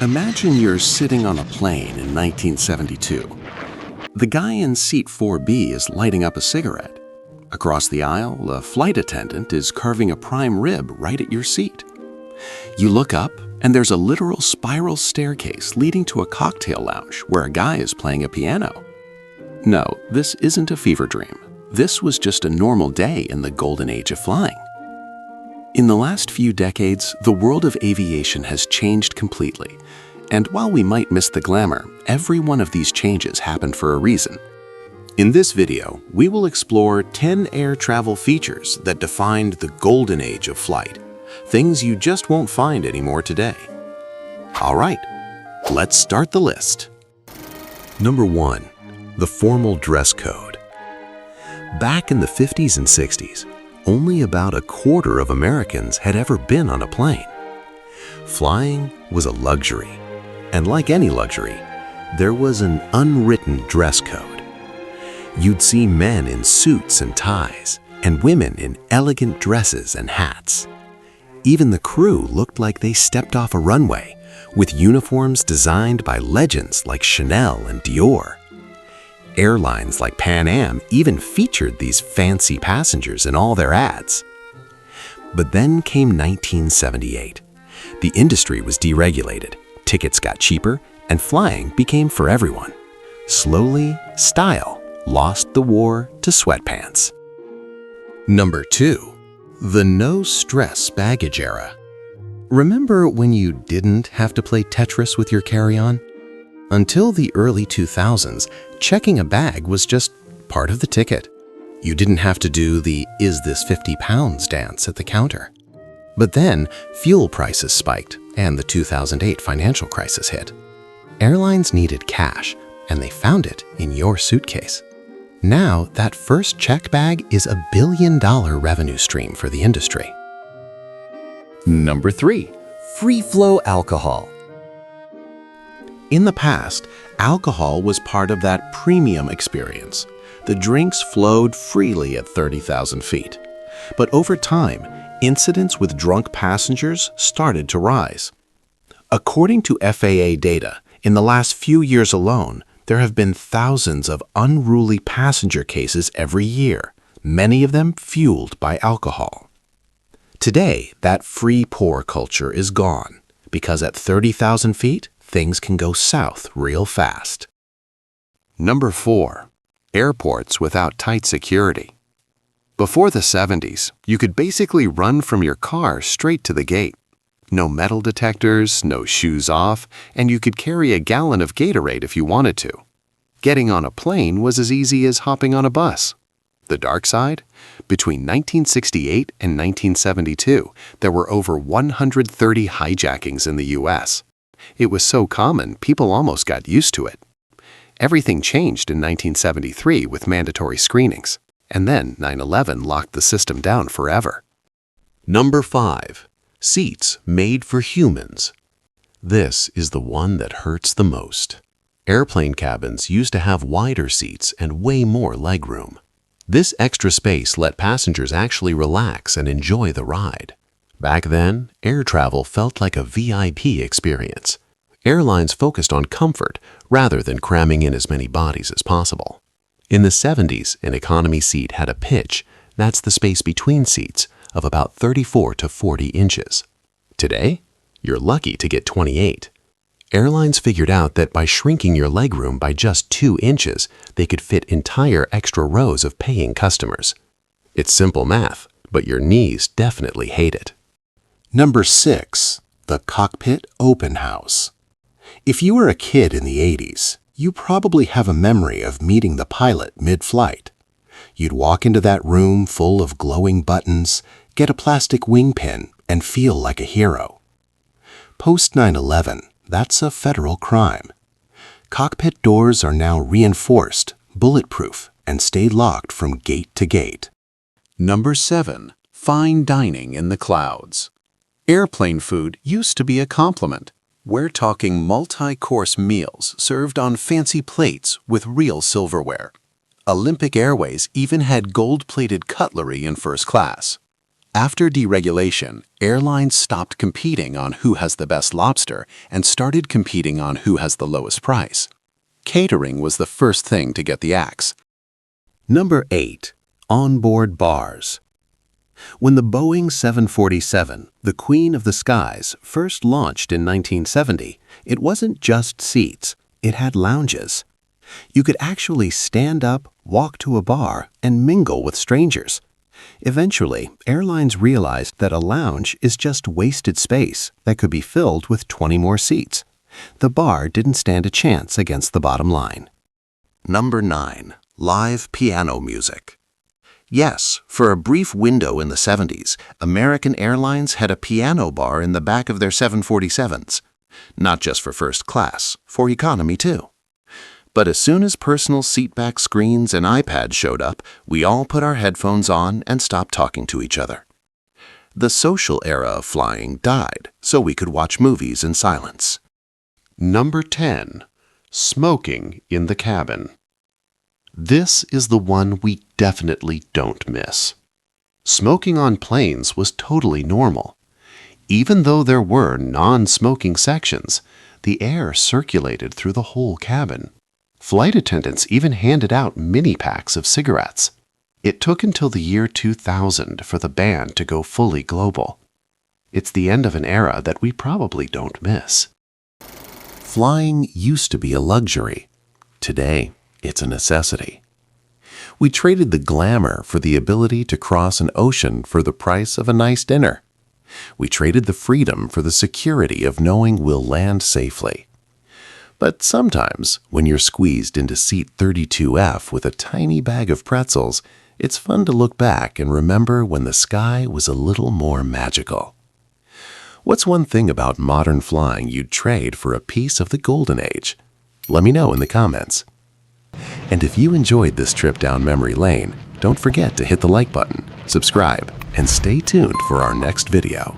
Imagine you're sitting on a plane in 1972. The guy in seat 4B is lighting up a cigarette. Across the aisle, a flight attendant is carving a prime rib right at your seat. You look up, and there's a literal spiral staircase leading to a cocktail lounge where a guy is playing a piano. No, this isn't a fever dream. This was just a normal day in the golden age of flying. In the last few decades, the world of aviation has changed completely. And while we might miss the glamour, every one of these changes happened for a reason. In this video, we will explore 10 air travel features that defined the golden age of flight, things you just won't find anymore today. All right, let's start the list. Number 1. The formal dress code. Back in the 50s and 60s, only about a quarter of Americans had ever been on a plane. Flying was a luxury, and like any luxury, there was an unwritten dress code. You'd see men in suits and ties, and women in elegant dresses and hats. Even the crew looked like they stepped off a runway, with uniforms designed by legends like Chanel and Dior. Airlines like Pan Am even featured these fancy passengers in all their ads. But then came 1978. The industry was deregulated, tickets got cheaper, and flying became for everyone. Slowly, style lost the war to sweatpants. Number 2. The no-stress baggage era. Remember when you didn't have to play Tetris with your carry-on? Until the early 2000s, checking a bag was just part of the ticket. You didn't have to do the "is this 50 pounds" dance at the counter. But then, fuel prices spiked and the 2008 financial crisis hit. Airlines needed cash, and they found it in your suitcase. Now, that first check bag is a billion-dollar revenue stream for the industry. Number 3. Free-flow alcohol. In the past, alcohol was part of that premium experience. The drinks flowed freely at 30,000 feet. But over time, incidents with drunk passengers started to rise. According to FAA data, in the last few years alone, there have been thousands of unruly passenger cases every year, many of them fueled by alcohol. Today, that free pour culture is gone, because at 30,000 feet, things can go south real fast. Number 4. Airports without tight security. Before the 70s, you could basically run from your car straight to the gate. No metal detectors, no shoes off, and you could carry a gallon of Gatorade if you wanted to. Getting on a plane was as easy as hopping on a bus. The dark side? Between 1968 and 1972, there were over 130 hijackings in the U.S. It was so common, people almost got used to it. Everything changed in 1973 with mandatory screenings, and then 9/11 locked the system down forever. Number 5. Seats made for humans. This is the one that hurts the most. Airplane cabins used to have wider seats and way more legroom. This extra space let passengers actually relax and enjoy the ride. Back then, air travel felt like a VIP experience. Airlines focused on comfort rather than cramming in as many bodies as possible. In the 70s, an economy seat had a pitch, that's the space between seats, of about 34 to 40 inches. Today, you're lucky to get 28. Airlines figured out that by shrinking your legroom by just 2 inches, they could fit entire extra rows of paying customers. It's simple math, but your knees definitely hate it. Number 6. The Cockpit Open House. If you were a kid in the 80s, you probably have a memory of meeting the pilot mid-flight. You'd walk into that room full of glowing buttons, get a plastic wing pin, and feel like a hero. Post 9/11, that's a federal crime. Cockpit doors are now reinforced, bulletproof, and stay locked from gate to gate. Number 7. Fine dining in the clouds. Airplane food used to be a compliment. We're talking multi-course meals served on fancy plates with real silverware. Olympic Airways even had gold-plated cutlery in first class. After deregulation, airlines stopped competing on who has the best lobster and started competing on who has the lowest price. Catering was the first thing to get the axe. Number 8. Onboard bars. When the Boeing 747, the Queen of the Skies, first launched in 1970, it wasn't just seats, it had lounges. You could actually stand up, walk to a bar, and mingle with strangers. Eventually, airlines realized that a lounge is just wasted space that could be filled with 20 more seats. The bar didn't stand a chance against the bottom line. Number 9. Live piano music. Yes, for a brief window in the 70s, American Airlines had a piano bar in the back of their 747s. Not just for first class, for economy too. But as soon as personal seatback screens and iPads showed up, we all put our headphones on and stopped talking to each other. The social era of flying died, so we could watch movies in silence. Number 10. Smoking in the cabin. This is the one we definitely don't miss. Smoking on planes was totally normal. Even though there were non-smoking sections, the air circulated through the whole cabin. Flight attendants even handed out mini packs of cigarettes. It took until the year 2000 for the ban to go fully global. It's the end of an era that we probably don't miss. Flying used to be a luxury. Today, it's a necessity. We traded the glamour for the ability to cross an ocean for the price of a nice dinner. We traded the freedom for the security of knowing we'll land safely. But sometimes, when you're squeezed into seat 32F with a tiny bag of pretzels, it's fun to look back and remember when the sky was a little more magical. What's one thing about modern flying you'd trade for a piece of the golden age? Let me know in the comments. And if you enjoyed this trip down memory lane, don't forget to hit the like button, subscribe, and stay tuned for our next video.